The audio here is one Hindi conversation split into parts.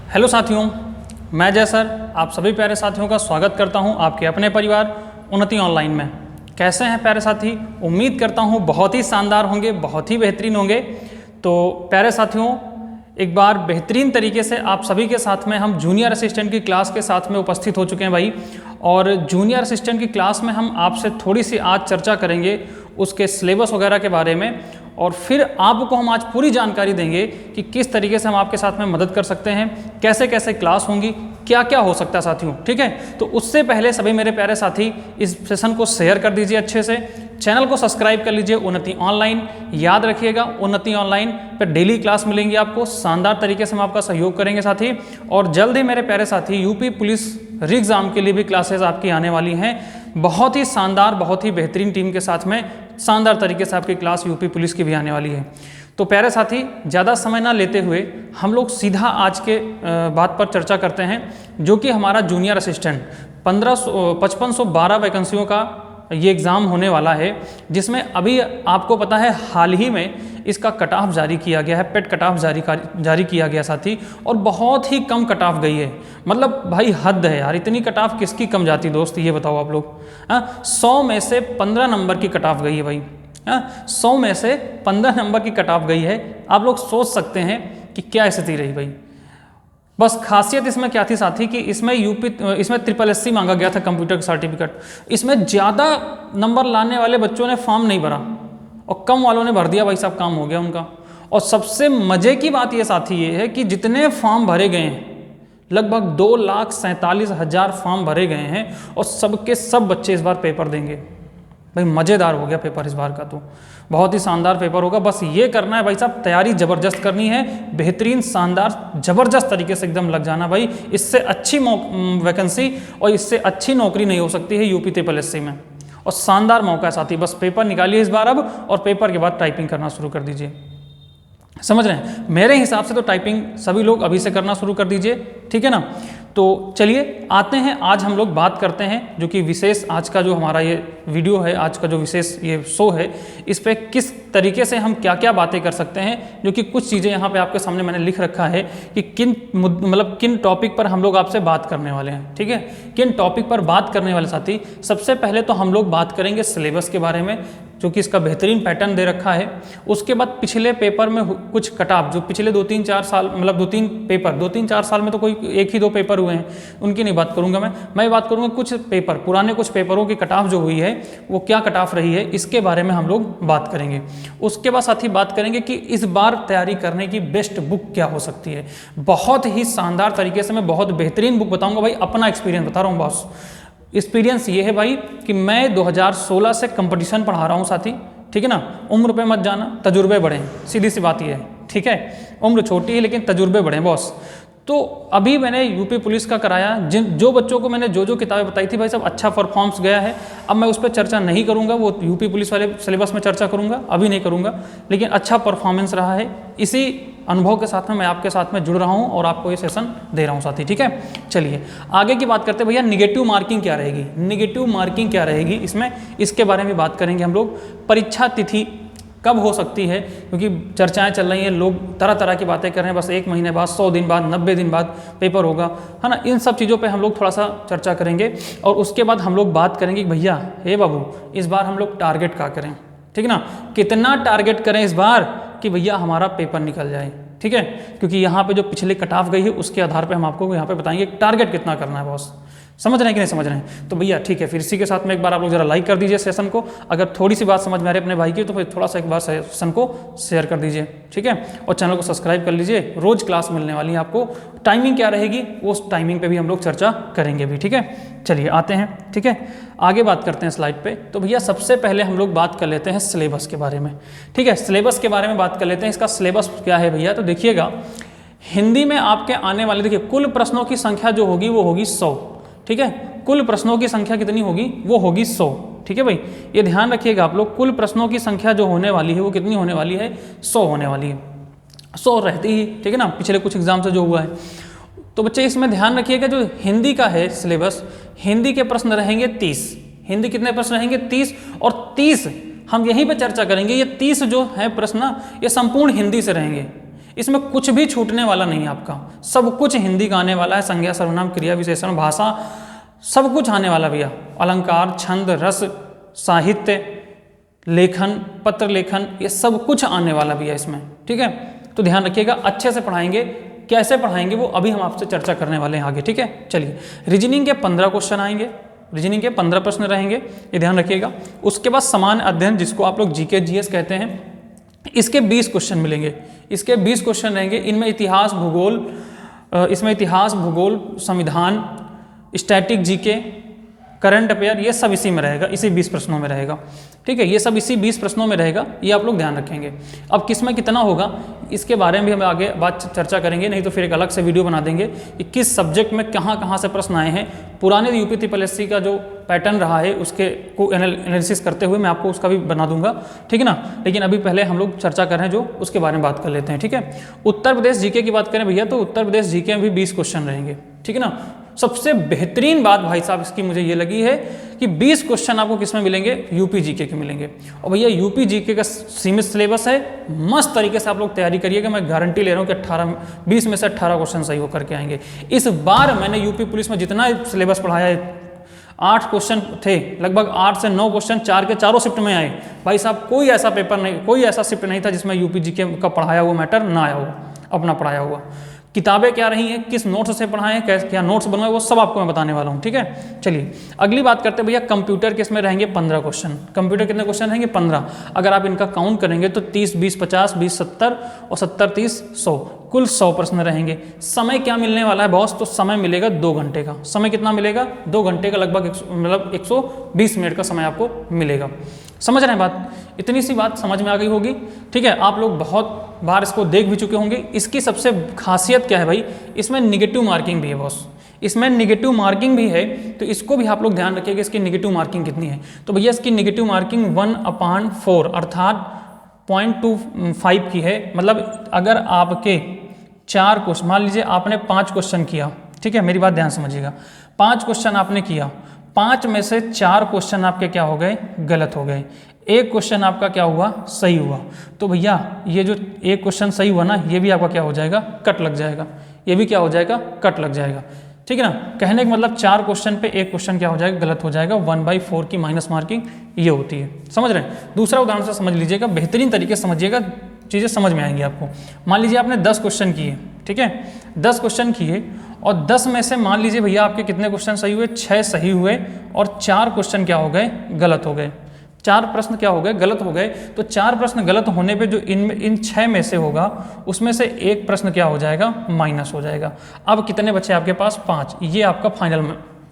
हेलो साथियों, मैं जय सर आप सभी प्यारे साथियों का स्वागत करता हूं आपके अपने परिवार उन्नति ऑनलाइन में। कैसे हैं प्यारे साथी? उम्मीद करता हूं बहुत ही शानदार होंगे, बहुत ही बेहतरीन होंगे। तो प्यारे साथियों, एक बार बेहतरीन तरीके से आप सभी के साथ में हम जूनियर असिस्टेंट की क्लास के साथ में उपस्थित हो चुके हैं भाई। और जूनियर असिस्टेंट की क्लास में हम आपसे थोड़ी सी आज चर्चा करेंगे उसके सिलेबस वगैरह के बारे में, और फिर आपको हम आज पूरी जानकारी देंगे कि किस तरीके से हम आपके साथ में मदद कर सकते हैं, कैसे कैसे क्लास होंगी, क्या क्या हो सकता है साथियों। ठीक है, तो उससे पहले सभी मेरे प्यारे साथी इस सेशन को शेयर कर दीजिए अच्छे से, चैनल को सब्सक्राइब कर लीजिए उन्नति ऑनलाइन। याद रखिएगा उन्नति ऑनलाइन पर डेली क्लास मिलेंगी आपको, शानदार तरीके से हम आपका सहयोग करेंगे साथी। और जल्द ही मेरे प्यारे साथी यूपी पुलिस री एग्ज़ाम के लिए भी क्लासेस आपकी आने वाली हैं, बहुत ही शानदार, बहुत ही बेहतरीन टीम के साथ में शानदार तरीके से आपकी क्लास यूपी पुलिस की भी आने वाली है। तो प्यारे साथी, ज़्यादा समय ना लेते हुए हम लोग सीधा आज के बात पर चर्चा करते हैं, जो कि हमारा जूनियर असिस्टेंट 5512 वैकेंसियों का ये एग्ज़ाम होने वाला है, जिसमें अभी आपको पता है हाल ही में इसका कट ऑफ जारी किया गया है, पेड कट ऑफ जारी किया गया साथी, और बहुत ही कम कट ऑफ गई है। मतलब भाई हद है यार, इतनी कट ऑफ किसकी कम जाती दोस्त, ये बताओ आप लोग। 100 में से 15 नंबर की कट ऑफ गई है भाई। 100 में से 15 नंबर की कट ऑफ गई है। आप लोग सोच सकते हैं कि क्या स्थिति रही भाई। बस खासियत इसमें क्या थी साथी कि इसमें SSSC मांगा गया था, कंप्यूटर सर्टिफिकेट। इसमें ज़्यादा नंबर लाने वाले बच्चों ने फॉर्म नहीं भरा और कम वालों ने भर दिया भाई साहब, काम हो गया उनका। और सबसे मज़े की बात ये साथी ये है कि जितने फॉर्म भरे गए हैं, लगभग 2,47,000 फॉर्म भरे गए हैं, और सबके सब बच्चे इस बार पेपर देंगे भाई। मज़ेदार हो गया पेपर इस बार का, तो बहुत ही शानदार पेपर होगा। बस ये करना है भाई साहब, तैयारी ज़बरदस्त करनी है, बेहतरीन शानदार ज़बरदस्त तरीके से एकदम लग जाना भाई। इससे अच्छी वैकेंसी और इससे अच्छी नौकरी नहीं हो सकती है यूपी SSC में, और शानदार मौका है साथी। बस पेपर निकालिए इस बार अब, और पेपर के बाद टाइपिंग करना शुरू कर दीजिए। समझ रहे हैं? मेरे हिसाब से तो टाइपिंग सभी लोग अभी से करना शुरू कर दीजिए, ठीक है ना। तो चलिए आते हैं, आज हम लोग बात करते हैं जो कि विशेष आज का जो हमारा ये वीडियो है, आज का जो विशेष ये शो है, इस पे किस तरीके से हम क्या क्या बातें कर सकते हैं। जो कि कुछ चीज़ें यहाँ पे आपके सामने मैंने लिख रखा है कि किन टॉपिक पर हम लोग आपसे बात करने वाले हैं। ठीक है, किन टॉपिक पर बात करने वाले साथी। सबसे पहले तो हम लोग बात करेंगे सिलेबस के बारे में, जो कि इसका बेहतरीन पैटर्न दे रखा है। उसके बाद पिछले पेपर में कुछ कटाव, जो पिछले 2-3-4 साल, मतलब 2-3 साल में तो कोई 1 ही 2 पेपर हुए हैं, उनकी नहीं बात करूंगा मैं बात करूंगा कुछ पेपर, पुराने कुछ पेपरों की कटाव जो हुई है, वो क्या कटाव रही है, इसके बारे में हम लोग बात करेंगे। उसके बाद साथ ही बात करेंगे कि इस बार तैयारी करने की बेस्ट बुक क्या हो सकती है। बहुत ही शानदार तरीके से मैं बहुत बेहतरीन बुक बताऊंगा भाई, अपना एक्सपीरियंस बता रहा हूँ बॉस। एक्सपीरियंस ये है भाई कि मैं 2016 से कंपटीशन पढ़ा रहा हूँ साथी, ठीक है ना। उम्र पे मत जाना, तजुर्बे बढ़े, सीधी सी बात ये है, ठीक है। उम्र छोटी है लेकिन तजुर्बे बढ़े बॉस। तो अभी मैंने यूपी पुलिस का कराया, जो बच्चों को मैंने जो किताबें बताई थी भाई सब अच्छा परफॉर्म्स गया है। अब मैं उस पर चर्चा नहीं करूंगा, वो यूपी पुलिस वाले सिलेबस में चर्चा करूंगा, अभी नहीं करूंगा, लेकिन अच्छा परफॉर्मेंस रहा है। इसी अनुभव के साथ में मैं आपके साथ में जुड़ रहा हूं और आपको ये सेशन दे रहा हूं साथी, ठीक है। चलिए आगे की बात करते हैं भैया, निगेटिव मार्किंग क्या रहेगी, निगेटिव मार्किंग क्या रहेगी इसमें, इसके बारे में बात करेंगे हम लोग। परीक्षा तिथि कब हो सकती है, क्योंकि चर्चाएं चल रही हैं, लोग तरह तरह की बातें कर रहे हैं, बस 1 महीने बाद, 100 दिन बाद, 90 दिन बाद पेपर होगा, है ना। इन सब चीज़ों पे हम लोग थोड़ा सा चर्चा करेंगे। और उसके बाद हम लोग बात करेंगे कि भैया हे बाबू, इस बार हम लोग टारगेट क्या करें, ठीक है ना। कितना टारगेट करें इस बार कि भैया हमारा पेपर निकल जाए, ठीक है। क्योंकि यहाँ पे जो पिछले कट ऑफ गई है उसके आधार पे हम आपको यहाँ पे बताएंगे टारगेट कितना करना है बॉस। समझ रहे हैं कि नहीं समझ रहे हैं? तो भैया ठीक है, फिर इसी के साथ में एक बार आप लोग जरा लाइक कर दीजिए सेशन को। अगर थोड़ी सी बात समझ में आ रही है अपने भाई की, तो फिर थोड़ा सा एक बार सेशन को शेयर कर दीजिए, ठीक है। और चैनल को सब्सक्राइब कर लीजिए, रोज़ क्लास मिलने वाली है आपको। टाइमिंग क्या रहेगी, उस टाइमिंग पे भी हम लोग चर्चा करेंगे भी, ठीक है। चलिए आते हैं, ठीक है, आगे बात करते हैं स्लाइड पे। तो भैया सबसे पहले हम लोग बात कर लेते हैं सिलेबस के बारे में, ठीक है। सिलेबस के बारे में बात कर लेते हैं। इसका सिलेबस क्या है भैया, तो देखिएगा, हिंदी में आपके आने वाले, देखिए कुल प्रश्नों की संख्या जो होगी वो होगी 100, ठीक है। कुल प्रश्नों की संख्या कितनी होगी, वो होगी 100, ठीक है भाई। ये ध्यान रखिएगा आप लोग, कुल प्रश्नों की संख्या जो होने वाली है वो कितनी होने वाली है, 100 होने वाली है। 100 रहती ही, ठीक है ना, पिछले कुछ एग्जाम से जो हुआ है। तो बच्चे इसमें ध्यान रखिएगा, जो हिंदी का है सिलेबस, हिंदी के प्रश्न रहेंगे 30। हिंदी कितने प्रश्न रहेंगे, 30। और 30 हम यहीं पे चर्चा करेंगे, ये 30 जो है प्रश्न ये संपूर्ण हिंदी से रहेंगे। इसमें कुछ भी छूटने वाला नहीं है आपका, सब कुछ हिंदी का आने वाला है। संज्ञा, सर्वनाम, क्रिया विशेषण, भाषा, सब कुछ आने वाला भैया। अलंकार, छंद, रस, साहित्य, लेखन, पत्र लेखन, ये सब कुछ आने वाला भैया इसमें, ठीक है। तो ध्यान रखिएगा, अच्छे से पढ़ाएंगे। कैसे पढ़ाएंगे वो अभी हम आपसे चर्चा करने वाले हैं आगे, ठीक है। चलिए, रीजनिंग के 15 क्वेश्चन आएंगे, रीजनिंग के 15 प्रश्न रहेंगे, ये ध्यान रखिएगा। उसके बाद सामान्य अध्ययन, जिसको आप लोग जीके जीएस कहते हैं, इसके 20 क्वेश्चन मिलेंगे। इसके 20 क्वेश्चन रहेंगे। इनमें इतिहास, भूगोल, संविधान, स्टैटिक जीके, करंट अफेयर, ये सब इसी में रहेगा, इसी 20 प्रश्नों में रहेगा, ठीक है। ये सब इसी 20 प्रश्नों में रहेगा, ये आप लोग ध्यान रखेंगे। अब किस में कितना होगा इसके बारे में भी हम आगे बात चर्चा करेंगे, नहीं तो फिर एक अलग से वीडियो बना देंगे कि किस सब्जेक्ट में कहाँ से प्रश्न आए हैं। पुराने यूपी ट्रिपल एससी का जो पैटर्न रहा है उसके को एनालिसिस करते हुए मैं आपको उसका भी बना दूंगा, ठीक है ना। लेकिन अभी पहले हम लोग चर्चा कर रहे हैं जो उसके बारे में बात कर लेते हैं, ठीक है। उत्तर प्रदेश जीके की बात करें भैया, तो उत्तर प्रदेश जीके में भी 20 क्वेश्चन रहेंगे, ठीक है ना। सबसे बेहतरीन बात भाई साहब इसकी मुझे ये लगी है कि 20 क्वेश्चन आपको किस में मिलेंगे, यूपी जीके के मिलेंगे। और भैया यूपी जीके का सीमित सिलेबस है, मस्त तरीके से आप लोग तैयारी करिएगा। मैं गारंटी ले रहा हूँ कि 20 में से 18 क्वेश्चन सही होकर के आएंगे। इस बार मैंने यूपी पुलिस में जितना सिलेबस पढ़ाया है, 8 क्वेश्चन थे, लगभग 8 से 9 क्वेश्चन 4 के चारों शिफ्ट में आए भाई साहब। कोई ऐसा पेपर नहीं, कोई ऐसा शिफ्ट नहीं था जिसमें यूपी जीके का पढ़ाया हुआ मैटर ना आया हुआ, अपना पढ़ाया हुआ। किताबें क्या रही हैं, किस नोट्स से पढ़ाएं, क्या नोट्स बनवाए, वो सब आपको मैं बताने वाला हूँ, ठीक है। चलिए अगली बात करते हैं भैया, कंप्यूटर के इसमें रहेंगे 15 क्वेश्चन। कंप्यूटर कितने क्वेश्चन रहेंगे, 15। अगर आप इनका काउंट करेंगे तो 30, 20, 50, 20, 70 और 70, 30, 100, कुल 100 प्रश्न रहेंगे। समय क्या मिलने वाला है बॉस, तो समय मिलेगा 2 घंटे का। समय कितना मिलेगा, 2 घंटे का, लगभग 120 मिनट का समय आपको मिलेगा। समझ रहे हैं बात, इतनी सी बात समझ में आ गई होगी, ठीक है। आप लोग बहुत बार इसको देख भी चुके होंगे। इसकी सबसे खासियत क्या है भाई, इसमें निगेटिव मार्किंग भी है बॉस, इसमें निगेटिव मार्किंग भी है, तो इसको भी आप लोग ध्यान रखिएगा इसकी निगेटिव मार्किंग कितनी है। तो भैया इसकी निगेटिव मार्किंग 1/4 अर्थात 0.25 की है। मतलब अगर आपके 4 क्वेश्चन, मान लीजिए आपने 5 क्वेश्चन किया, ठीक है, मेरी बात ध्यान समझिएगा, 5 क्वेश्चन आपने किया, 5 में से 4 क्वेश्चन आपके क्या हो गए, गलत हो गए, 1 क्वेश्चन आपका क्या हुआ, सही हुआ। तो भैया ये जो 1 क्वेश्चन सही हुआ ना, ये भी आपका क्या हो जाएगा, कट लग जाएगा, ये भी क्या हो जाएगा, कट लग जाएगा, ठीक है ना। कहने का मतलब 4 क्वेश्चन पे 1 क्वेश्चन क्या हो जाएगा, गलत हो जाएगा। 1/4 की माइनस मार्किंग ये होती है, समझ रहे हैं। दूसरा उदाहरण से समझ लीजिएगा, बेहतरीन तरीके से समझिएगा, चीज़ें समझ में आएंगी आपको। मान लीजिए आपने 10 क्वेश्चन किए, ठीक है, 10 क्वेश्चन किए और 10 में से मान लीजिए भैया आपके कितने क्वेश्चन सही हुए, 6 सही हुए और 4 क्वेश्चन क्या हो गए, गलत हो गए। 4 प्रश्न क्या हो गए, गलत हो गए। तो 4 प्रश्न गलत होने पे जो इन 6 में से होगा, उसमें से 1 प्रश्न क्या हो जाएगा, माइनस हो जाएगा। अब कितने बचे आपके पास, 5। ये आपका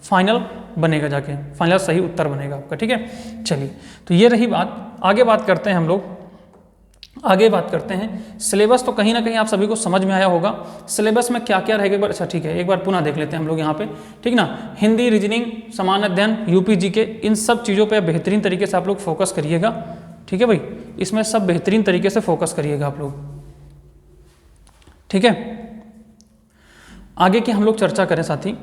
फाइनल बनेगा, जाके फाइनल सही उत्तर बनेगा आपका, ठीक है। चलिए, तो ये रही बात। आगे बात करते हैं हम लोग, आगे बात करते हैं सिलेबस। तो कहीं ना कहीं आप सभी को समझ में आया होगा सिलेबस में क्या क्या रहेगा। एक बार, अच्छा ठीक है, एक बार पुनः देख लेते हैं हम लोग यहाँ पे, ठीक ना। हिंदी, रीजनिंग, सामान्य अध्ययन, यूपी जीके, इन सब चीज़ों पे बेहतरीन तरीके से आप लोग फोकस करिएगा, ठीक है भाई। इसमें सब बेहतरीन तरीके से फोकस करिएगा आप लोग, ठीक है। आगे की हम लोग चर्चा करें साथी,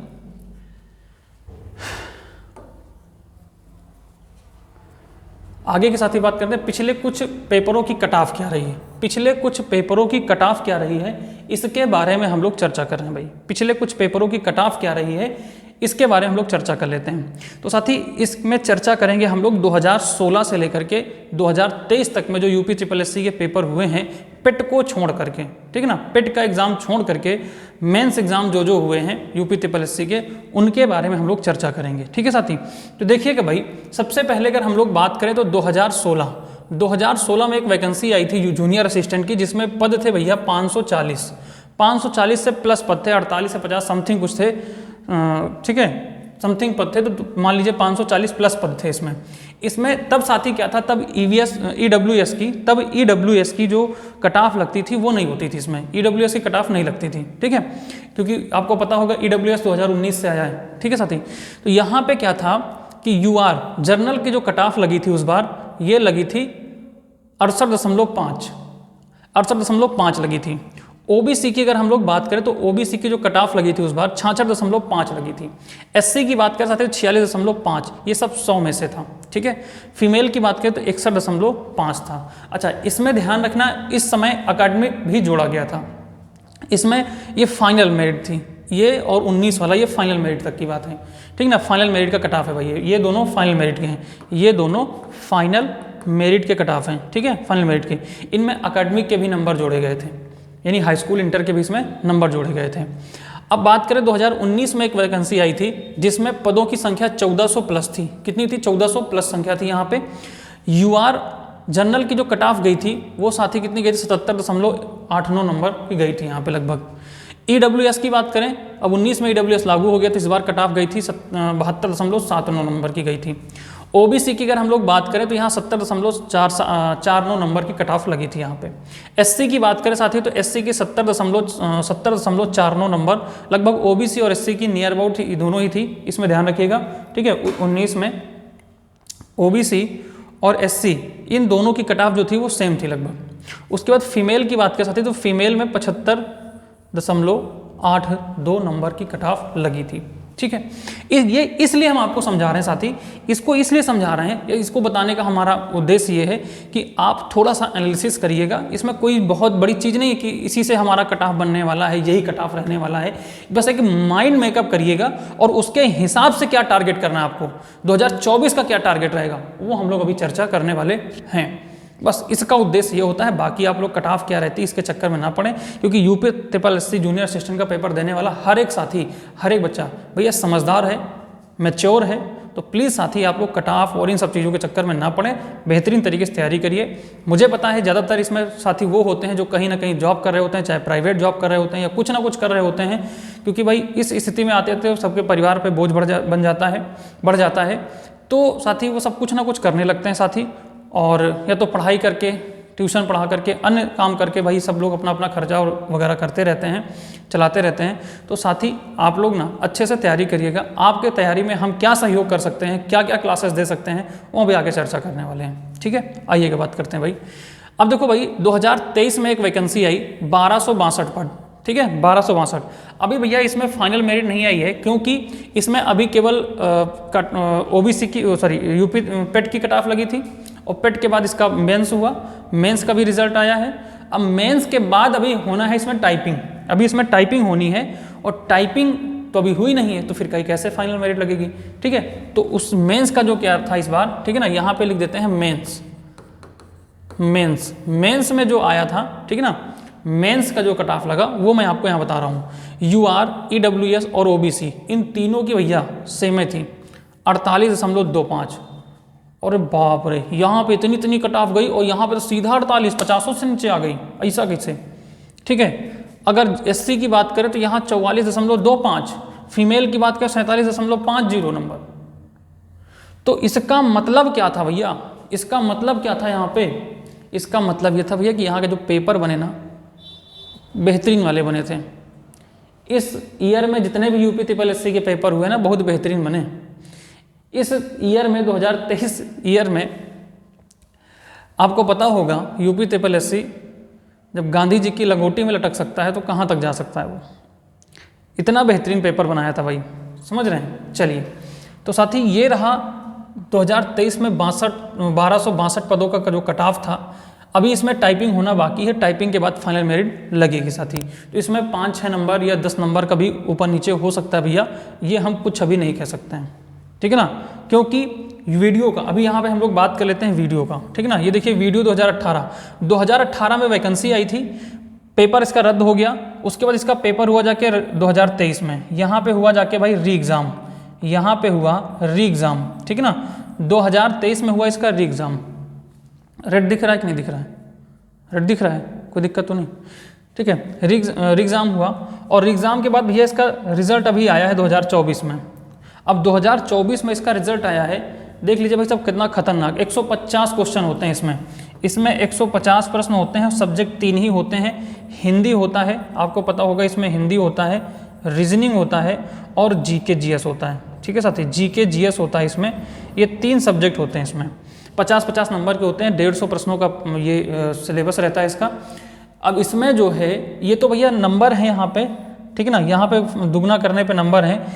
आगे के साथ ही बात करते हैं पिछले कुछ पेपरों की कट ऑफ क्या रही है। पिछले कुछ पेपरों की कट ऑफ क्या रही है, इसके बारे में हम लोग चर्चा कर रहे हैं भाई। पिछले कुछ पेपरों की कट ऑफ क्या रही है, इसके बारे में हम लोग चर्चा कर लेते हैं। तो साथ ही इसमें चर्चा करेंगे हम लोग 2016 से लेकर के 2023 तक में जो यूपी ट्रिपल एससी के पेपर हुए हैं, पेट को छोड़ करके, ठीक है ना, पेट का एग्जाम छोड़ करके मेंस एग्जाम जो हुए हैं यूपी ट्रिपल एससी के, उनके बारे में हम लोग चर्चा करेंगे, ठीक है साथी। तो देखिएगा भाई, सबसे पहले अगर हम लोग बात करें तो 2016 में एक वैकेंसी आई थी जूनियर असिस्टेंट की, जिसमें पद थे भैया 540 से प्लस पद थे, 48 से 50 समथिंग कुछ थे, ठीक है, समथिंग पद थे। तो मान लीजिए 540 प्लस पद थे इसमें तब साथी क्या था, तब ईडब्ल्यूएस की जो कट ऑफ लगती थी वो नहीं होती थी। इसमें ईडब्ल्यूएस की कट ऑफ नहीं लगती थी, ठीक है, क्योंकि आपको पता होगा ईडब्ल्यूएस 2019 से आया है, ठीक है साथी। तो यहाँ पे क्या था कि यूआर जर्नल की जो कट ऑफ लगी थी उस बार, ये लगी थी 68.5 लगी थी। ओबीसी की अगर हम लोग बात करें तो ओबीसी की जो कट ऑफ लगी थी उस बार 66.5 लगी थी। एससी की बात करें साथ ही 46.5, ये सब 100 में से था, ठीक है। फीमेल की बात करें तो 61.5 था। अच्छा, इसमें ध्यान रखना इस समय अकेडमिक भी जोड़ा गया था, इसमें ये फाइनल मेरिट थी, ये और 19 वाला ये फाइनल मेरिट तक की बात है, ठीक ना। फाइनल मेरिट का कट ऑफ है भाई, ये दोनों फाइनल मेरिट के हैं, ये दोनों फाइनल मेरिट के कट ऑफ हैं, ठीक है, फाइनल मेरिट के। इनमें अकेडमिक के भी नंबर जोड़े गए थे, यानी हाई स्कूल इंटर के भी इसमें नंबर जोड़े गए थे। अब बात करें 2019 में एक वैकेंसी आई थी जिसमें पदों की संख्या 1400 प्लस थी। कितनी थी? 1400 प्लस संख्या थी यहाँ पे। यूआर जनरल की जो कट ऑफ गई थी वो साथी कितनी गई थी? 77.89 नंबर की गई थी यहाँ पे लगभग। ईडब्ल्यूएस की बात करें, अब 19 में ईडब्ल्यूएस लागू हो गया था, इस बार कट ऑफ गई थी 72.79 नंबर की गई थी। ओबीसी की अगर हम लोग बात करें तो यहाँ 70.49 नंबर की कट ऑफ लगी थी यहाँ पे। एससी की बात करें साथी तो एससी की 70.49 नंबर लगभग ओबीसी और एससी की नियर अबाउट दोनों ही थी, इसमें ध्यान रखिएगा, ठीक है। 19 में ओबीसी और एससी इन दोनों की कट ऑफ जो थी वो सेम थी लगभग। उसके बाद फीमेल की बात करें साथी तो फीमेल में 75.82 नंबर की कट ऑफ लगी थी, ठीक है। ये इसलिए हम आपको समझा रहे हैं साथी, इसको इसलिए समझा रहे हैं, इसको बताने का हमारा उद्देश्य ये है कि आप थोड़ा सा एनालिसिस करिएगा। इसमें कोई बहुत बड़ी चीज़ नहीं है कि इसी से हमारा कट ऑफ बनने वाला है, यही कट ऑफ रहने वाला है। बस एक माइंड मेकअप करिएगा और उसके हिसाब से क्या टारगेट करना है आपको, 2024 का क्या टारगेट रहेगा वो हम लोग अभी चर्चा करने वाले हैं। बस इसका उद्देश्य ये होता है। बाकी आप लोग कट ऑफ क्या रहती है इसके चक्कर में ना पड़े, क्योंकि यूपी SSC जूनियर असिस्टेंट का पेपर देने वाला हर एक साथी, हर एक बच्चा भैया समझदार है, मैच्योर है। तो प्लीज़ साथी आप लोग कट ऑफ और इन सब चीज़ों के चक्कर में ना पड़े, बेहतरीन तरीके से तैयारी करिए। मुझे पता है ज़्यादातर इसमें साथी वो होते हैं जो कहीं ना कहीं जॉब कर रहे होते हैं, चाहे प्राइवेट जॉब कर रहे होते हैं या कुछ ना कुछ कर रहे होते हैं, क्योंकि भाई इस स्थिति में आते थे सबके परिवार पर बोझ बढ़ जाता है। तो साथी वो सब कुछ ना कुछ करने लगते हैं साथी, और या तो पढ़ाई करके, ट्यूशन पढ़ा करके, अन्य काम करके भाई सब लोग अपना अपना खर्चा और वगैरह करते रहते हैं, चलाते रहते हैं। तो साथी आप लोग ना अच्छे से तैयारी करिएगा। आपके तैयारी में हम क्या सहयोग कर सकते हैं, क्या क्या क्लासेस दे सकते हैं, वो भी आगे चर्चा करने वाले हैं, ठीक है। आइएगा बात करते हैं भाई। अब देखो भाई 2023 में एक वैकेंसी आई 1262 पद, ठीक है, 1262। अभी भैया इसमें फाइनल मेरिट नहीं आई है, क्योंकि इसमें अभी केवल ओबीसी की यूपी पेट की कट ऑफ लगी थी, और पेट के बाद इसका मेंस हुआ, मेंस का भी रिजल्ट आया है। अब मेंस के बाद अभी होना है इसमें टाइपिंग, अभी इसमें टाइपिंग होनी है, और टाइपिंग तो अभी हुई नहीं है, तो फिर कहीं कैसे फाइनल मेरिट लगेगी, ठीक है। तो उस मेंस का जो क्या था इस बार, ठीक है ना, यहाँ पे लिख देते हैं मेंस में जो आया था, ठीक है ना, मेंस का जो कट ऑफ लगा वो मैं आपको यहाँ बता रहा हूँ। यूआर, ईडब्ल्यूएस और ओबीसी इन तीनों की भैया सेम थी 48.25। अरे बाप रे, यहाँ पे इतनी कट ऑफ गई, और यहाँ पे तो सीधा 48, 50 से नीचे आ गई, ऐसा कैसे, ठीक है। अगर एससी की बात करें तो यहाँ 44.25, फीमेल की बात करें 47.50 नंबर। तो इसका मतलब क्या था भैया, इसका मतलब क्या था यहाँ पे, इसका मतलब ये था भैया कि यहाँ के जो पेपर बने ना बेहतरीन वाले बने थे। इस ईयर में जितने भी यूपी SSC के पेपर हुए ना बहुत बेहतरीन बने। इस ईयर में 2023 ईयर में आपको पता होगा यूपी SSC जब गांधी जी की लंगोटी में लटक सकता है तो कहाँ तक जा सकता है वो, इतना बेहतरीन पेपर बनाया था भाई, समझ रहे हैं। चलिए, तो साथी ये रहा 2023 में 1262 पदों का जो कट ऑफ था। अभी इसमें टाइपिंग होना बाकी है, टाइपिंग के बाद फाइनल मेरिट लगेगी साथी। तो इसमें 5-6 नंबर या 10 नंबर का भी ऊपर नीचे हो सकता है भैया, ये हम कुछ अभी नहीं कह सकते हैं, ठीक है ना, क्योंकि वीडियो का अभी यहाँ पे हम लोग बात कर लेते हैं वीडियो का, ठीक है ना। ये देखिए वीडियो 2018 में वैकेंसी आई थी, पेपर इसका रद्द हो गया। उसके बाद इसका पेपर हुआ जाके 2023 में, यहाँ पे हुआ जाके भाई री एग्ज़ाम, यहाँ पे हुआ री एग्ज़ाम, ठीक है ना। 2023 में हुआ इसका री एग्ज़ाम। रेड दिख रहा है कि नहीं दिख रहा है? रेड दिख रहा है, कोई दिक्कत तो नहीं, ठीक है। री एग्ज़ाम हुआ, और री एग्ज़ाम के बाद भैया इसका रिजल्ट अभी आया है 2024 में। अब 2024 में इसका रिजल्ट आया है, देख लीजिए भाई साहब कितना खतरनाक। 150 क्वेश्चन होते हैं इसमें 150 प्रश्न होते हैं। सब्जेक्ट 3 ही होते हैं, हिंदी होता है, आपको पता होगा इसमें हिंदी होता है, रीजनिंग होता है और जीके जीएस होता है, ठीक है साथी, जीके जीएस होता है इसमें। ये 3 सब्जेक्ट होते हैं इसमें, 50-50 नंबर के होते हैं, 150 प्रश्नों का ये सिलेबस रहता है इसका। अब इसमें जो है ये तो भैया नंबर है यहाँ पे, ठीक है ना, यहाँ पे दुगना करने पे नंबर है,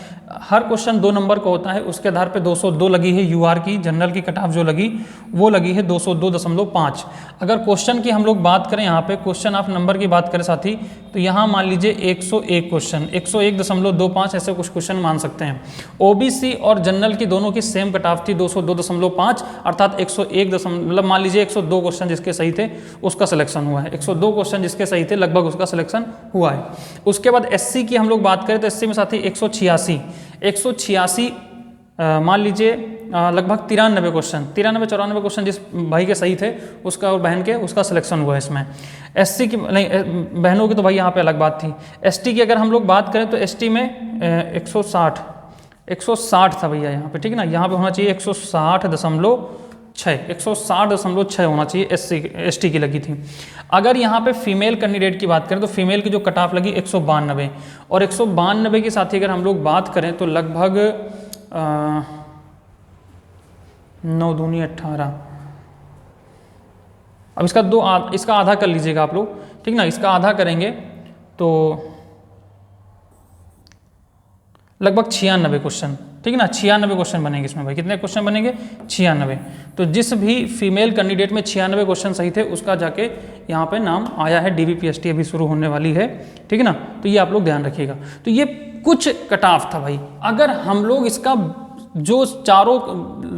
हर क्वेश्चन 2 नंबर का होता है, उसके आधार पे 202 लगी है यूआर की, जनरल की कट ऑफ जो लगी वो लगी है 202.5। अगर क्वेश्चन की हम लोग बात करें, यहाँ पे क्वेश्चन ऑफ नंबर की बात करें साथी, तो यहाँ मान लीजिए 101 क्वेश्चन, 101.25 ऐसे कुछ क्वेश्चन मान सकते हैं। ओबीसी और जनरल की दोनों की सेम कट ऑफ थी 202.5, अर्थात 101 मतलब मान लीजिए 102 क्वेश्चन जिसके सही थे उसका सिलेक्शन हुआ है, 102 क्वेश्चन जिसके सही थे लगभग उसका सिलेक्शन हुआ है। उसके बाद एससी की हम लोग बात करें तो एससी में साथी 186 मान लीजिए लगभग 93 क्वेश्चन, 93-94 क्वेश्चन जिस भाई के सही थे उसका और बहन के उसका सिलेक्शन हुआ है इसमें। एससी की नहीं, बहनों की तो भाई यहाँ पे अलग बात थी। एसटी की अगर हम लोग बात करें तो एसटी में 160 था भैया यहाँ पे, ठीक है ना, यहाँ पे होना चाहिए 160.6 होना चाहिए, एसटी की लगी थी। अगर यहाँ पे फीमेल कैंडिडेट की बात करें तो फीमेल की जो कट ऑफ लगी 192, और 192 के साथ ही अगर हम लोग बात करें तो लगभग 9 दूनी 18, अब इसका आधा कर लीजिएगा आप लोग, ठीक ना, इसका आधा करेंगे तो लगभग 96 क्वेश्चन, ठीक है ना, 96 क्वेश्चन बनेंगे इसमें भाई। कितने क्वेश्चन बनेंगे? 96। तो जिस भी फीमेल कैंडिडेट में 96 क्वेश्चन सही थे उसका जाके यहाँ पे नाम आया है, डीबीपीएसटी अभी शुरू होने वाली है, ठीक है ना, तो ये आप लोग ध्यान रखिएगा। तो ये कुछ कट ऑफ था भाई। अगर हम लोग इसका जो चारों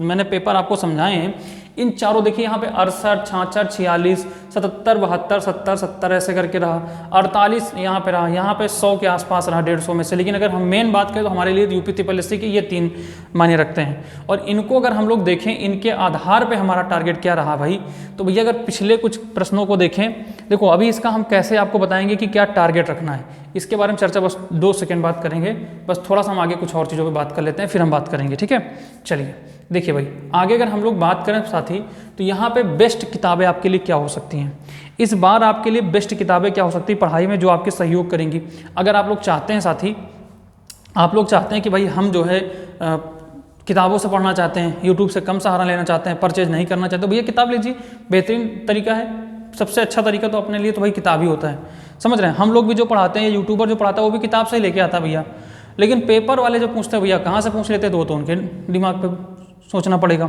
मैंने पेपर आपको समझाए हैं, इन चारों देखिए यहाँ पे 68, 66, 46, 77, 72, 70, 70 ऐसे करके रहा, 48 यहाँ पे रहा, यहाँ पे 100 के आसपास रहा 150 में से। लेकिन अगर हम मेन बात करें तो हमारे लिए यूपी ट्रिपल एससी की ये 3 मायने रखते हैं, और इनको अगर हम लोग देखें इनके आधार पे हमारा टारगेट क्या रहा भाई। तो भैया अगर पिछले कुछ प्रश्नों को देखें, देखो अभी इसका हम कैसे आपको बताएंगे कि क्या टारगेट रखना है, इसके बारे में चर्चा बस 2 सेकेंड बात करेंगे, बस थोड़ा सा हम आगे कुछ और चीज़ों पर बात कर लेते हैं, फिर हम बात करेंगे, ठीक है। चलिए देखिए भाई, आगे अगर हम लोग बात करें साथी तो यहाँ पे बेस्ट किताबें आपके लिए क्या हो सकती हैं। इस बार आपके लिए बेस्ट किताबें क्या हो सकती है पढ़ाई में, जो आपके सहयोग करेंगी। अगर आप लोग चाहते हैं साथी, आप लोग चाहते हैं कि भाई हम जो है किताबों से पढ़ना चाहते हैं, यूट्यूब से कम सहारा लेना चाहते हैं, परचेज नहीं करना चाहते, तो भैया किताब लीजिए, बेहतरीन तरीका है। सबसे अच्छा तरीका तो अपने लिए तो भाई किताब ही होता है, समझ रहे हैं। हम लोग भी जो पढ़ाते हैं, यूट्यूबर जो पढ़ाता है वो भी किताब से ही लेके आता है भैया, लेकिन पेपर वाले जो पूछते हैं भैया कहाँ से पूछ लेते हैं, तो वो तो उनके दिमाग पे सोचना पड़ेगा,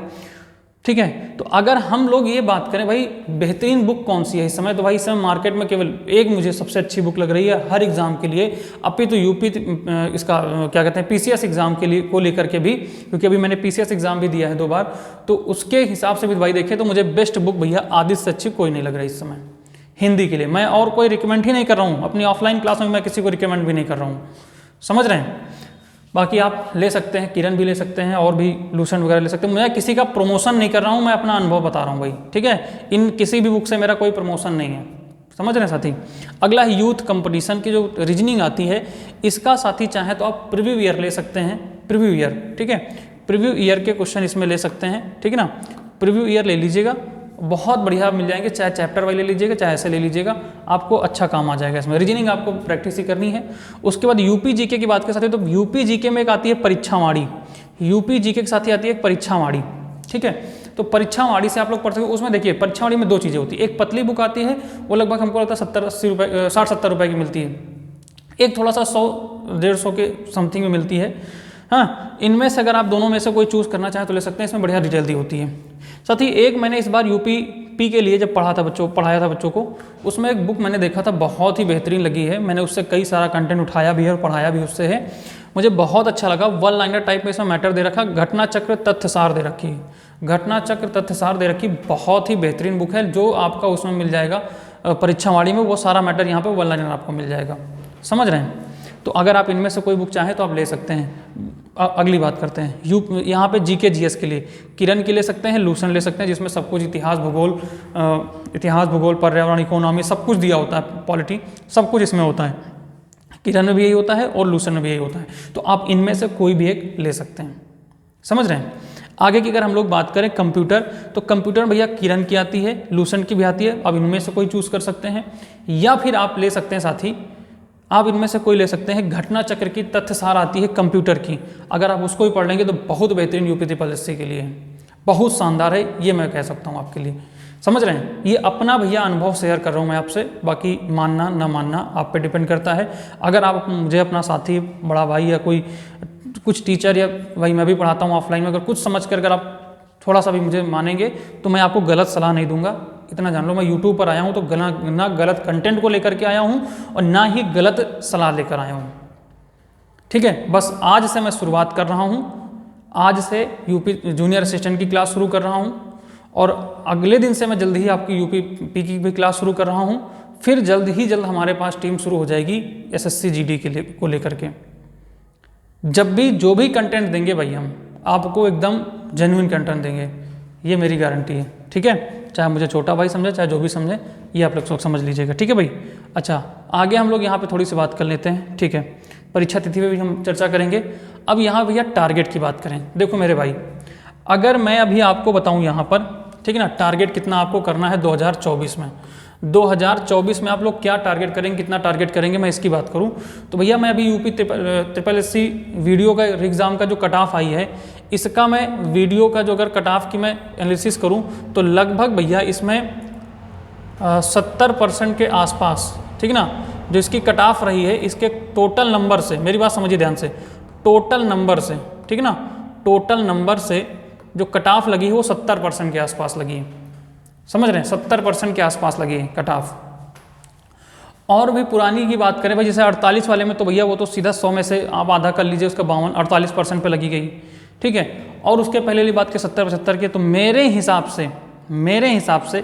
ठीक है। तो अगर हम लोग ये बात करें भाई बेहतरीन बुक कौन सी है इस समय, तो भाई इस समय मार्केट में केवल एक मुझे सबसे अच्छी बुक लग रही है हर एग्जाम के लिए, अभी तो यूपी इसका क्या कहते हैं पीसीएस एग्जाम के लिए को लेकर के भी, क्योंकि अभी मैंने पीसीएस एग्जाम भी दिया है 2 बार, तो उसके हिसाब से भी भाई देखें तो मुझे बेस्ट बुक भैया आदि से अच्छी कोई नहीं लग रही इस समय हिंदी के लिए। मैं और कोई रिकमेंड ही नहीं कर रहा हूँ, अपनी ऑफलाइन क्लास में मैं किसी को रिकमेंड भी नहीं कर रहा हूँ, समझ रहे हैं। बाकी आप ले सकते हैं, किरण भी ले सकते हैं, और भी लूसेंट वगैरह ले सकते हैं। मैं किसी का प्रमोशन नहीं कर रहा हूँ, मैं अपना अनुभव बता रहा हूँ भाई, ठीक है। इन किसी भी बुक से मेरा कोई प्रमोशन नहीं है, समझ रहे हैं साथी। अगला है यूथ कंपटीशन की जो रीजनिंग आती है, इसका साथी चाहे तो आप प्रीव्यू ईयर ले सकते हैं, प्रीव्यू ईयर, ठीक है, प्रीव्यू ईयर के क्वेश्चन इसमें ले सकते हैं, ठीक है ना। प्रीव्यू ईयर ले लीजिएगा, बहुत बढ़िया मिल जाएंगे, चाहे चैप्टर वाइज ले लीजिएगा चाहे ऐसे ले लीजिएगा, आपको अच्छा काम आ जाएगा इसमें। रीजनिंग आपको प्रैक्टिस ही करनी है। उसके बाद यूपी जीके की बात कर सकते हैं, तो यूपी जीके में एक आती है परीक्षावाड़ी, यूपी जीके के साथ ही आती है परीक्षावाड़ी, ठीक है। तो परीक्षावाड़ी से आप लोग पढ़ सकते हो। उसमें देखिए परीक्षावाड़ी में 2 चीज़ें होती है, एक पतली बुक आती है, वो लगभग हमको लगता है 70-80 रुपये 60-70 रुपये की मिलती है, एक थोड़ा सा 100-150 के समथिंग में मिलती है। हाँ, इनमें से अगर आप दोनों में से कोई चूज़ करना चाहें तो ले सकते हैं, इसमें बढ़िया डिटेल दी होती है। साथ ही एक मैंने इस बार यूपी के लिए जब पढ़ाया था बच्चों को, उसमें एक बुक मैंने देखा था बहुत ही बेहतरीन लगी है, मैंने उससे कई सारा कंटेंट उठाया भी है और पढ़ाया भी उससे है, मुझे बहुत अच्छा लगा। 1 लाइनर टाइप में इसमें मैटर दे रखा, घटना चक्र तथ्यसार दे रखी है, घटना चक्र तथ्यसार दे रखी, बहुत ही बेहतरीन बुक है, जो आपका उसमें मिल जाएगा परीक्षावाड़ी में, वो सारा मैटर यहाँ पे 1 लाइनर आपको मिल जाएगा, समझ रहे हैं। तो अगर आप इनमें से कोई बुक चाहें तो आप ले सकते हैं। अगली बात करते हैं यहाँ पे जीके जीएस के लिए किरण की ले सकते हैं, लूसेंट ले सकते हैं, जिसमें सब कुछ इतिहास भूगोल पर्यावरण इकोनॉमी सब कुछ दिया होता है, पॉलिटी सब कुछ इसमें होता है। किरण में भी यही होता है और लूसेंट में भी यही होता है, तो आप इनमें से कोई भी एक ले सकते हैं, समझ रहे हैं। आगे की अगर हम लोग बात करें कंप्यूटर, तो कंप्यूटर भैया किरण की आती है, लूसेंट की भी आती है, अब इनमें से कोई चूज़ कर सकते हैं, या फिर आप ले सकते हैं साथी, आप इनमें से कोई ले सकते हैं घटना चक्र की तथ्यसार आती है कंप्यूटर की, अगर आप उसको ही पढ़ लेंगे तो बहुत बेहतरीन यूपी ट्रिपल एससी के लिए बहुत शानदार है, ये मैं कह सकता हूँ आपके लिए, समझ रहे हैं? ये अपना भैया अनुभव शेयर कर रहा हूँ मैं आपसे, बाकी मानना ना मानना आप पे डिपेंड करता है। अगर आप मुझे अपना साथी, बड़ा भाई या कोई कुछ टीचर या भाई मैं भी पढ़ाता हूँ ऑफलाइन में, अगर कुछ समझ कर अगर आप थोड़ा सा भी मुझे मानेंगे तो मैं आपको गलत सलाह नहीं दूंगा। इतना जान लो, मैं यूट्यूब पर आया हूँ तो ना गलत कंटेंट को लेकर के आया हूँ और ना ही गलत सलाह लेकर आया हूँ। ठीक है, बस आज से मैं शुरुआत कर रहा हूँ। आज से यूपी जूनियर असिस्टेंट की क्लास शुरू कर रहा हूँ और अगले दिन से मैं जल्द ही आपकी यूपी पी की भी क्लास शुरू कर रहा हूँ। फिर जल्द हमारे पास टीम शुरू हो जाएगी एसएससी जीडी के लिए को लेकर के। जब भी जो भी कंटेंट देंगे भाई हम आपको एकदम जेन्युइन कंटेंट देंगे, ये मेरी गारंटी है। ठीक है, चाहे मुझे छोटा भाई समझे चाहे जो भी समझे, ये आप लोग समझ लीजिएगा। ठीक है भाई। अच्छा, आगे हम लोग यहाँ पे थोड़ी सी बात कर लेते हैं। ठीक है, परीक्षा तिथि पे भी हम चर्चा करेंगे। अब यहाँ भैया टारगेट की बात करें। देखो मेरे भाई, अगर मैं अभी आपको बताऊँ यहाँ पर, ठीक है ना, टारगेट कितना आपको करना है 2024 में। 2024 में आप लोग क्या टारगेट करेंगे, कितना टारगेट करेंगे, मैं इसकी बात करूं तो भैया मैं अभी यूपी ट्रिपल एससी वीडियो का एग्ज़ाम का जो कट ऑफ आई है, इसका मैं वीडियो का जो अगर कट ऑफ की मैं एनालिसिस करूं तो लगभग भैया इसमें 70% के आसपास, ठीक ना, जो इसकी कट ऑफ रही है इसके टोटल नंबर से, मेरी बात समझिए ध्यान से, टोटल नंबर से, ठीक ना, टोटल नंबर से जो कट ऑफ लगी है वो 70% के आसपास लगी है। समझ रहे हैं? 70% के आसपास लगी है कट ऑफ। और भी पुरानी की बात करें भाई, जैसे 48 वाले में तो भैया वो तो सीधा 100 में से आप आधा कर लीजिए, उसका 48% पे लगी गई। ठीक है, और उसके पहले वाली बात के 70-75 के, तो मेरे हिसाब से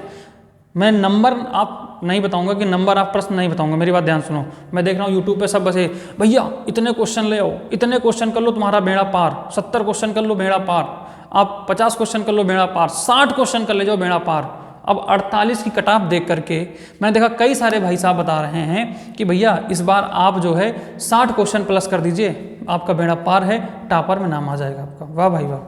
मैं नंबर आप नहीं बताऊंगा कि नंबर आप प्रश्न नहीं बताऊंगा। मेरी बात ध्यान सुनो, मैं देख रहा हूँ यूट्यूब पे सब बसे भैया इतने क्वेश्चन ले आओ, इतने क्वेश्चन कर लो तुम्हारा बेड़ा पार, 70 क्वेश्चन कर लो बेड़ा पार, आप 50 क्वेश्चन कर लो बेड़ा पार, 60 क्वेश्चन कर ले जाओ बेड़ा पार। अब 48 की कट ऑफ देख करके मैंने देखा कई सारे भाई साहब बता रहे हैं कि भैया इस बार आप जो है 60 क्वेश्चन प्लस कर दीजिए, आपका बेड़ा पार है, टॉपर में नाम आ जाएगा आपका। वाह भाई वाह।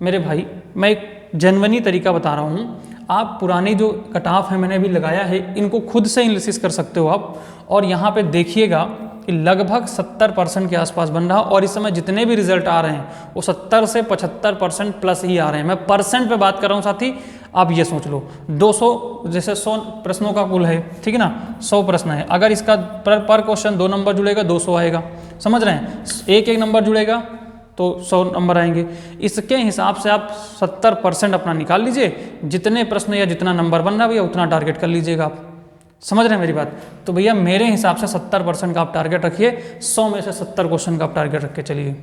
मेरे भाई मैं एक जेन्युइन तरीका बता रहा हूँ, आप पुरानी जो कट ऑफ है मैंने अभी लगाया है, इनको खुद से एनालिसिस कर सकते हो आप, और यहाँ पे देखिएगा कि लगभग 70% के आसपास बन रहा, और इस समय जितने भी रिजल्ट आ रहे हैं वो 70 से 75% प्लस ही आ रहे हैं। मैं परसेंट पे बात कर रहा हूँ साथी, आप ये सोच लो 200 जैसे 100 प्रश्नों का कुल है, ठीक है ना, 100 प्रश्न है, अगर इसका पर क्वेश्चन 2 नंबर जुड़ेगा 200 आएगा। समझ रहे हैं? एक नंबर जुड़ेगा तो 100 नंबर आएंगे। इसके हिसाब से आप 70% अपना निकाल लीजिए, जितने प्रश्न या जितना नंबर बन रहा है भैया उतना टारगेट कर लीजिएगा आप। समझ रहे हैं मेरी बात? तो भैया मेरे हिसाब से 70% का आप टारगेट रखिए, 100 में से 70 क्वेश्चन का आप टारगेट रख के चलिए।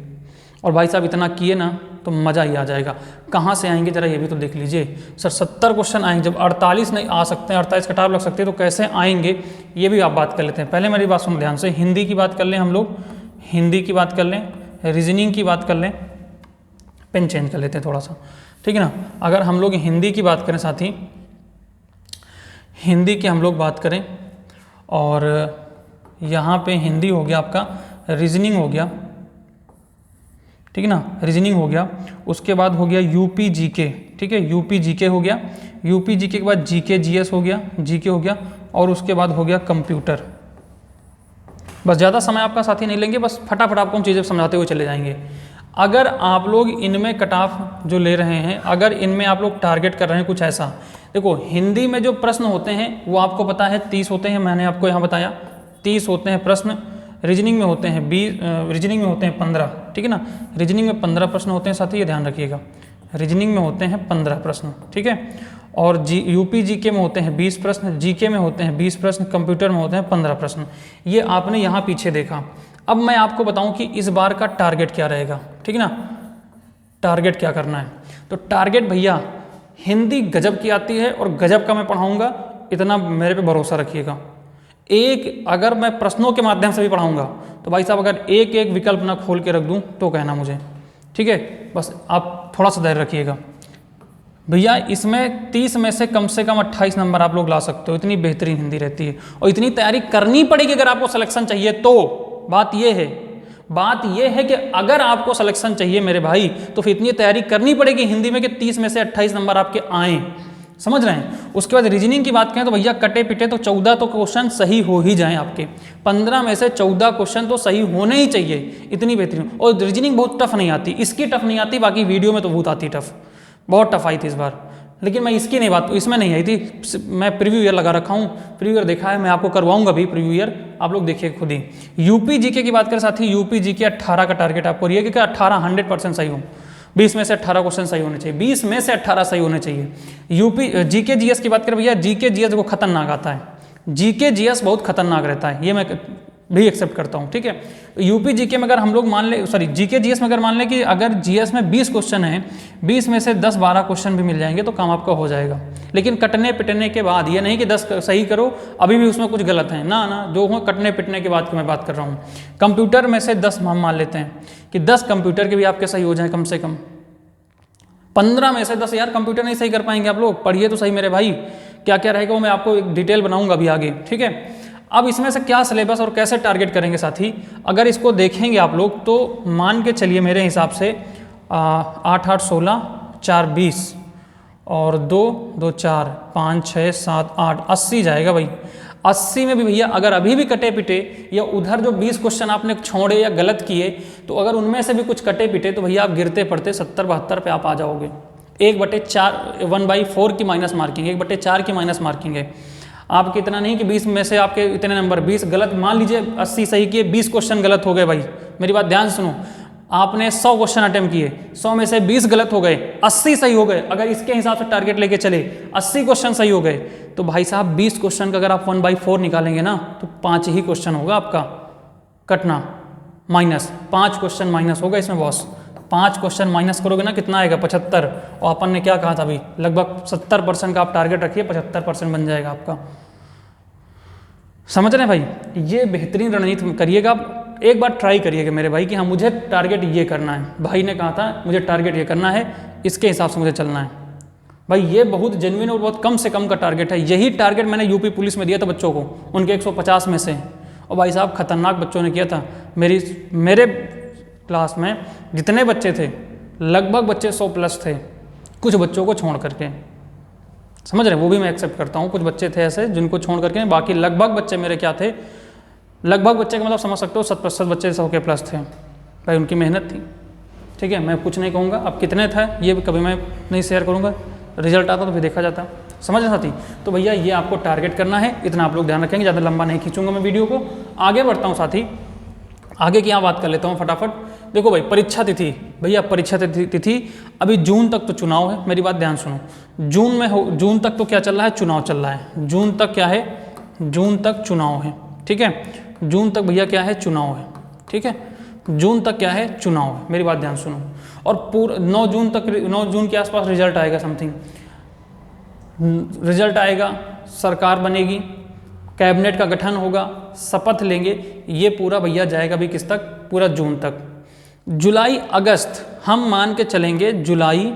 और भाई साहब इतना किए ना तो मज़ा ही आ जाएगा। कहाँ से आएंगे जरा ये भी तो देख लीजिए। सर 70 क्वेश्चन आएंगे, जब 48 नहीं आ सकते हैं, 48 कटाव लग सकते हैं, तो कैसे आएंगे ये भी आप बात कर लेते हैं। पहले मेरी बात सुन ध्यान से, हिंदी की बात कर लें हम लोग, हिंदी की बात कर लें, रीजनिंग की बात कर लें, पेन चेंज कर लेते हैं थोड़ा सा, ठीक है ना। अगर हम लोग हिंदी की बात करें साथी, हिंदी की हम लोग बात करें, और यहाँ पे हिंदी हो गया आपका, रीजनिंग हो गया, ठीक है ना, रीजनिंग हो गया, उसके बाद हो गया यूपी जीके, ठीक है, यूपी जीके हो गया, यूपी जीके के बाद जीके जीएस हो गया, जीके हो गया, और उसके बाद हो गया कंप्यूटर। बस ज़्यादा समय आपका साथी नहीं लेंगे, बस फटाफट आपको हम चीज़ें समझाते हुए चले जाएंगे। अगर आप लोग इनमें कट ऑफ जो ले रहे हैं, अगर इनमें आप लोग टारगेट कर रहे हैं कुछ ऐसा, देखो हिंदी में जो प्रश्न होते हैं वो आपको पता है 30 होते हैं, मैंने आपको यहाँ बताया 30 होते हैं प्रश्न। रीजनिंग में होते हैं 20, रीजनिंग में होते हैं 15, ठीक है ना, रीजनिंग में 15 प्रश्न होते हैं साथी, ये ध्यान रखिएगा, रीजनिंग में होते हैं 15 प्रश्न, ठीक है। और यूपी जीके में होते हैं 20 प्रश्न, जीके में होते हैं 20 प्रश्न, कंप्यूटर में होते हैं 15 प्रश्न। ये आपने यहाँ पीछे देखा। अब मैं आपको बताऊं कि इस बार का टारगेट क्या रहेगा, ठीक है ना, टारगेट क्या करना है। तो टारगेट भैया हिंदी गजब की आती है और गजब का मैं पढ़ाऊंगा, इतना मेरे पे भरोसा रखिएगा। एक अगर मैं प्रश्नों के माध्यम से भी पढ़ाऊंगा तो भाई साहब अगर एक एक विकल्प ना खोल के रख दूं तो कहना मुझे, ठीक है। बस आप थोड़ा सा धैर्य रखिएगा भैया। इसमें 30 में से कम 28 नंबर आप लोग ला सकते हो, इतनी बेहतरीन हिंदी रहती है, और इतनी तैयारी करनी पड़ेगी अगर आपको सिलेक्शन चाहिए तो। बात यह है कि अगर आपको सिलेक्शन चाहिए मेरे भाई तो फिर इतनी तैयारी करनी पड़ेगी हिंदी में कि 30 में से 28 नंबर आपके आए। समझ रहे हैं? उसके बाद रीजनिंग की बात करें तो भैया कटे पिटे तो 14 तो क्वेश्चन सही हो ही जाएं आपके, 15 में से 14 क्वेश्चन तो सही होने ही चाहिए, इतनी बेहतरीन। और रीजनिंग बहुत टफ नहीं आती, इसकी टफ नहीं आती, बाकी वीडियो में तो बहुत आती टफ, बहुत टफ आई थी इस बार, लेकिन मैं इसकी नहीं बात, इसमें नहीं आई थी, मैं प्रीव्यू ईयर लगा रखा हूँ, प्रीव्यू ईयर देखा है, मैं आपको करवाऊंगा भी प्रीव्यू ईयर, आप लोग देखिए खुद ही। यूपी जीके की बात करें साथी, यूपी जीके 18 का टारगेट आपको रही है कि 18 100% सही हो, 20 में से 18 क्वेश्चन सही होने चाहिए, 20 में से 18 सही होने चाहिए। यूपी जीके जीएस की बात करें भैया, जीके जीएस को खतरनाक आता है, जीके जीएस बहुत खतरनाक रहता है, ये मैं भी एक्सेप्ट करता हूँ, ठीक है। यूपी जीके में अगर हम लोग मान ले, सॉरी जीके जीएस में अगर मान ले कि अगर जीएस में 20 क्वेश्चन है, 20 में से 10-12 क्वेश्चन भी मिल जाएंगे तो काम आपका हो जाएगा। लेकिन कटने पिटने के बाद, ये नहीं कि 10 सही करो अभी भी उसमें कुछ गलत है, ना ना, जो हो कटने पिटने के बाद की मैं बात कर रहा हूँ। कंप्यूटर में से 10 हम मान लेते हैं कि 10 कंप्यूटर के भी आपके सही हो जाए, कम से कम 15 में से 10 यार कंप्यूटर नहीं सही कर पाएंगे आप लोग, पढ़िए तो सही मेरे भाई, क्या क्या रहेगा वो मैं आपको एक डिटेल बनाऊंगा अभी आगे, ठीक है। अब इसमें से क्या सिलेबस और कैसे टारगेट करेंगे साथी, अगर इसको देखेंगे आप लोग तो मान के चलिए मेरे हिसाब से 8 8 16 4 20 और 2 2 4 5 6 7 8 80 जाएगा भाई। 80 में भी भैया अगर अभी भी कटे पिटे या उधर जो 20 क्वेश्चन आपने छोड़े या गलत किए तो अगर उनमें से भी कुछ कटे पिटे तो भैया आप गिरते पड़ते 70-72 पे आप आ जाओगे। 1/4 1/4 की माइनस मार्किंग, 1/4 की माइनस मार्किंग है आपके, इतना नहीं कि 20 में से आपके इतने नंबर, 20 गलत, मान लीजिए 80 सही किए, 20 क्वेश्चन गलत हो गए भाई, मेरी बात ध्यान सुनो, आपने 100 क्वेश्चन अटेम्प्ट किए, 100 में से 20 गलत हो गए, 80 सही हो गए, अगर इसके हिसाब से टारगेट लेके चले 80 क्वेश्चन सही हो गए तो भाई साहब 20 क्वेश्चन का अगर आप 1/4 निकालेंगे ना तो 5 ही क्वेश्चन होगा आपका कटना, माइनस 5 क्वेश्चन माइनस होगा इसमें बॉस। 5 क्वेश्चन माइनस करोगे ना कितना आएगा, 75, और अपन ने क्या कहा था अभी, लगभग 70% का आप टारगेट रखिए, 75% बन जाएगा आपका। समझ रहे हैं भाई, ये बेहतरीन रणनीति करिएगा आप, एक बार ट्राई करिएगा मेरे भाई कि हाँ मुझे टारगेट ये करना है, भाई ने कहा था मुझे टारगेट ये करना है, इसके हिसाब से मुझे चलना है भाई। ये बहुत जेन्युइन और बहुत कम से कम का टारगेट है, यही टारगेट मैंने यूपी पुलिस में दिया था बच्चों को, उनके 150 में से, और भाई साहब खतरनाक बच्चों ने किया था। मेरे क्लास में जितने बच्चे थे लगभग बच्चे 100+ थे, कुछ बच्चों को छोड़ करके, समझ रहे हैं, वो भी मैं एक्सेप्ट करता हूँ, कुछ बच्चे थे ऐसे जिनको छोड़ करके, बाकी लगभग बच्चे मेरे क्या थे, लगभग बच्चे का मतलब समझ सकते हो 70% बच्चे 100+ थे भाई, उनकी मेहनत थी, ठीक है। मैं कुछ नहीं कहूँगा, अब कितने था ये कभी मैं नहीं शेयर करूँगा, रिजल्ट आता तो फिर देखा जाता, समझ रहे साथी। तो भैया ये आपको टारगेट करना है, इतना आप लोग ध्यान रखेंगे, ज़्यादा लंबा नहीं खींचूंगा मैं वीडियो को, आगे बढ़ता हूँ साथी, आगे की यहाँ बात कर लेता हूँ फटाफट। देखो भाई परीक्षा तिथि, भैया परीक्षा तिथि अभी जून तक तो चुनाव है, मेरी बात ध्यान सुनो, जून तक तो क्या चल रहा है, चुनाव चल रहा है, जून तक क्या है, जून तक चुनाव है, ठीक है, जून तक भैया क्या है, चुनाव है, ठीक है, जून तक क्या है, चुनाव है, मेरी बात ध्यान सुनो। और पूरा 9 जून के आसपास रिजल्ट आएगा, समथिंग रिजल्ट आएगा, सरकार बनेगी, कैबिनेट का गठन होगा, शपथ लेंगे, ये पूरा भैया जाएगा भी किस तक, पूरा जून तक। जुलाई अगस्त हम मान के चलेंगे, जुलाई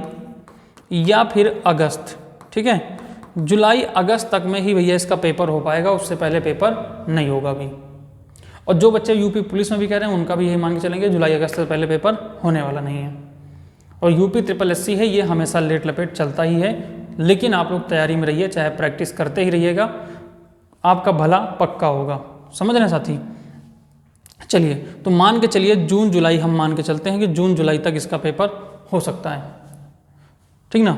या फिर अगस्त, ठीक है, जुलाई अगस्त तक में ही भैया इसका पेपर हो पाएगा, उससे पहले पेपर नहीं होगा अभी। और जो बच्चे यूपी पुलिस में भी कह रहे हैं उनका भी यही मान के चलेंगे, जुलाई अगस्त से पहले पेपर होने वाला नहीं है। और यूपी SSSC है, ये हमेशा लेट लपेट चलता ही है, लेकिन आप लोग तैयारी में रहिए, चाहे प्रैक्टिस करते ही रहिएगा, आपका भला पक्का होगा, समझ रहे हैं साथी। चलिए तो मान के चलिए जून जुलाई हम मान के चलते हैं कि जून जुलाई तक इसका पेपर हो सकता है, ठीक ना,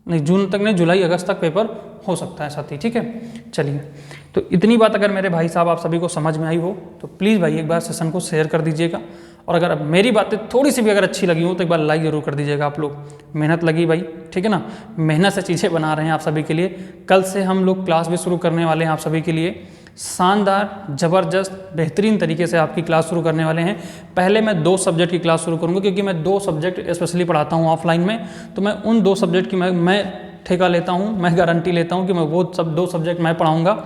नहीं जून तक नहीं, जुलाई अगस्त तक पेपर हो सकता है साथी, ठीक है। चलिए तो इतनी बात अगर मेरे भाई साहब आप सभी को समझ में आई हो तो प्लीज़ भाई एक बार सेशन को शेयर कर दीजिएगा, और अगर अब मेरी बातें थोड़ी सी भी अगर अच्छी लगी हो तो एक बार लाइक जरूर कर दीजिएगा आप लोग, मेहनत लगी भाई, ठीक है ना, मेहनत से चीज़ें बना रहे हैं आप सभी के लिए। कल से हम लोग क्लास भी शुरू करने वाले हैं आप सभी के लिए, शानदार ज़बरदस्त बेहतरीन तरीके से आपकी क्लास शुरू करने वाले हैं। पहले मैं 2 सब्जेक्ट की क्लास शुरू करूँगा, क्योंकि मैं 2 सब्जेक्ट स्पेशली पढ़ाता हूँ ऑफलाइन में, तो मैं उन 2 सब्जेक्ट की मैं ठेका लेता हूँ, मैं गारंटी लेता हूँ कि मैं वो 2 सब्जेक्ट मैं पढ़ाऊँगा।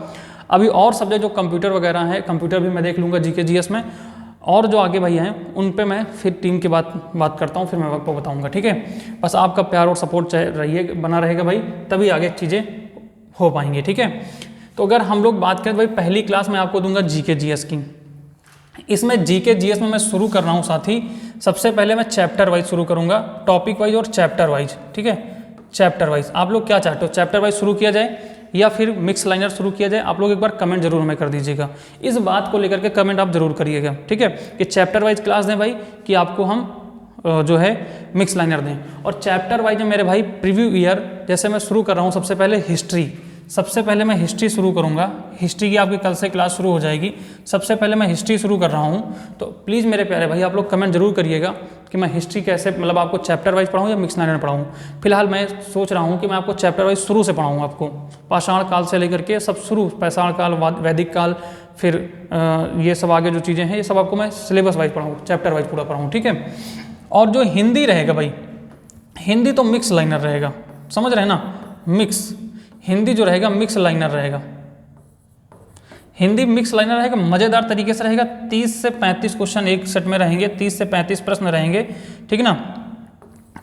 अभी और सब्जेक्ट जो कंप्यूटर वगैरह है, कंप्यूटर भी मैं देख लूँगा जीके जीएस में, और जो आगे भाई हैं उन पे मैं फिर टीम के बात करता हूँ, फिर मैं आपको बताऊँगा, ठीक है। बस आपका प्यार और सपोर्ट रहिए, बना रहेगा भाई, तभी आगे चीज़ें हो पाएंगी, ठीक है। तो अगर हम लोग बात करें भाई, पहली क्लास मैं आपको दूंगा जीके जीएस की। इसमें जीके जीएस में मैं शुरू कर रहा हूँ साथी, सबसे पहले मैं चैप्टर वाइज शुरू करूँगा, टॉपिक वाइज और चैप्टर वाइज, ठीक है, चैप्टर वाइज। आप लोग क्या चाहते हो, चैप्टर वाइज शुरू किया जाए या फिर मिक्स लाइनर शुरू किया जाए, आप लोग एक बार कमेंट जरूर हमें कर दीजिएगा, इस बात को लेकर के कमेंट आप जरूर करिएगा, ठीक है, कि चैप्टर वाइज क्लास दें भाई कि आपको हम जो है मिक्स लाइनर दें। और चैप्टर वाइज मेरे भाई प्रीव्यू ईयर जैसे मैं शुरू कर रहा हूँ, सबसे पहले हिस्ट्री, सबसे पहले मैं हिस्ट्री शुरू करूँगा। हिस्ट्री की आपकी कल से क्लास शुरू हो जाएगी। सबसे पहले मैं हिस्ट्री शुरू कर रहा हूँ, तो प्लीज़ मेरे प्यारे भाई आप लोग कमेंट जरूर करिएगा कि मैं हिस्ट्री कैसे, मतलब आपको चैप्टर वाइज पढ़ाऊँ या मिक्स लाइनर पढ़ाऊँ। फिलहाल मैं सोच रहा हूँ कि मैं आपको चैप्टर वाइज शुरू से पढ़ाऊँ, आपको पाषाण काल से लेकर के सब शुरू, पाषाण काल, वैदिक काल, फिर ये सब आगे जो चीज़ें हैं ये सब आपको मैं सिलेबस वाइज पढ़ाऊँ, चैप्टर वाइज पूरा पढ़ाऊँ, ठीक है। और जो हिंदी रहेगा भाई, हिंदी तो मिक्स लाइनर रहेगा, समझ रहे हैं ना, मिक्स हिंदी जो रहेगा मिक्स लाइनर रहेगा। हिंदी मिक्स लाइनर रहेगा, मज़ेदार तरीके से रहेगा। 30 से 35 क्वेश्चन एक सेट में रहेंगे, 30 से 35 प्रश्न रहेंगे, ठीक है ना।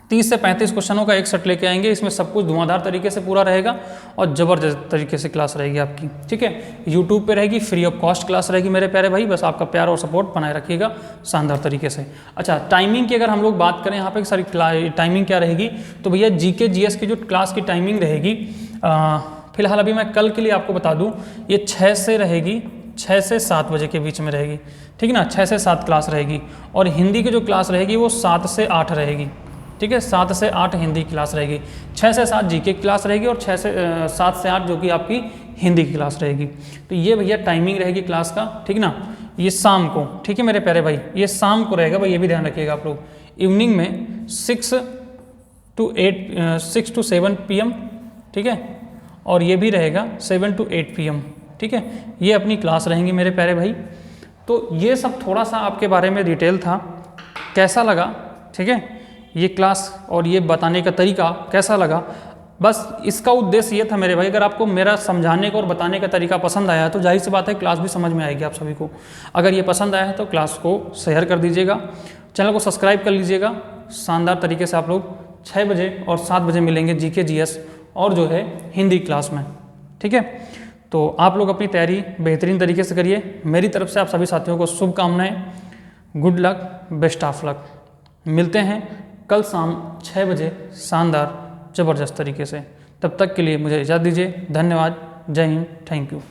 30 से 35 क्वेश्चनों का एक सेट लेके आएंगे। इसमें सब कुछ धुआंधार तरीके से पूरा रहेगा और ज़बरदस्त तरीके से क्लास रहेगी आपकी, ठीक है। यूट्यूब पे रहेगी, फ्री ऑफ कॉस्ट क्लास रहेगी मेरे प्यारे भाई, बस आपका प्यार और सपोर्ट बनाए रखिएगा शानदार तरीके से। अच्छा, टाइमिंग की अगर हम लोग बात करें यहाँ पे सारी टाइमिंग क्या रहेगी, तो भैया जीके जीएस की जो क्लास की टाइमिंग रहेगी, फिलहाल अभी मैं कल के लिए आपको बता दूँ, ये 6 से रहेगी, 6 से 7 बजे के बीच में रहेगी, ठीक है ना। 6 से 7 क्लास रहेगी। और हिंदी की जो क्लास रहेगी वो 7 से 8 रहेगी, ठीक है। 7 से 8 हिंदी की क्लास रहेगी, 6 से 7 जीके की क्लास रहेगी और 7 से 8 जो कि आपकी हिंदी की क्लास रहेगी। तो ये भैया टाइमिंग रहेगी क्लास का, ठीक ना। ये शाम को, ठीक है मेरे प्यारे भाई, ये शाम को रहेगा भाई, ये भी ध्यान रखिएगा आप लोग। इवनिंग में 6 to 7 PM, ठीक है। और ये भी रहेगा 7 to 8 PM, ठीक है। ये अपनी क्लास रहेंगी मेरे प्यारे भाई। तो ये सब थोड़ा सा आपके बारे में डिटेल था, कैसा लगा, ठीक है, ये क्लास और ये बताने का तरीका कैसा लगा। बस इसका उद्देश्य ये था मेरे भाई, अगर आपको मेरा समझाने का और बताने का तरीका पसंद आया है तो जाहिर सी बात है क्लास भी समझ में आएगी आप सभी को। अगर ये पसंद आया है तो क्लास को शेयर कर दीजिएगा, चैनल को सब्सक्राइब कर लीजिएगा। शानदार तरीके से आप लोग 6 बजे और 7 बजे मिलेंगे जीके जीएस और जो है हिंदी क्लास में, ठीक है। तो आप लोग अपनी तैयारी बेहतरीन तरीके से करिए। मेरी तरफ से आप सभी साथियों को शुभकामनाएं, good luck, best of luck. मिलते हैं कल शाम 6 बजे शानदार ज़बरदस्त तरीके से। तब तक के लिए मुझे इजाज़त दीजिए। धन्यवाद, जय हिंद, थैंक यू।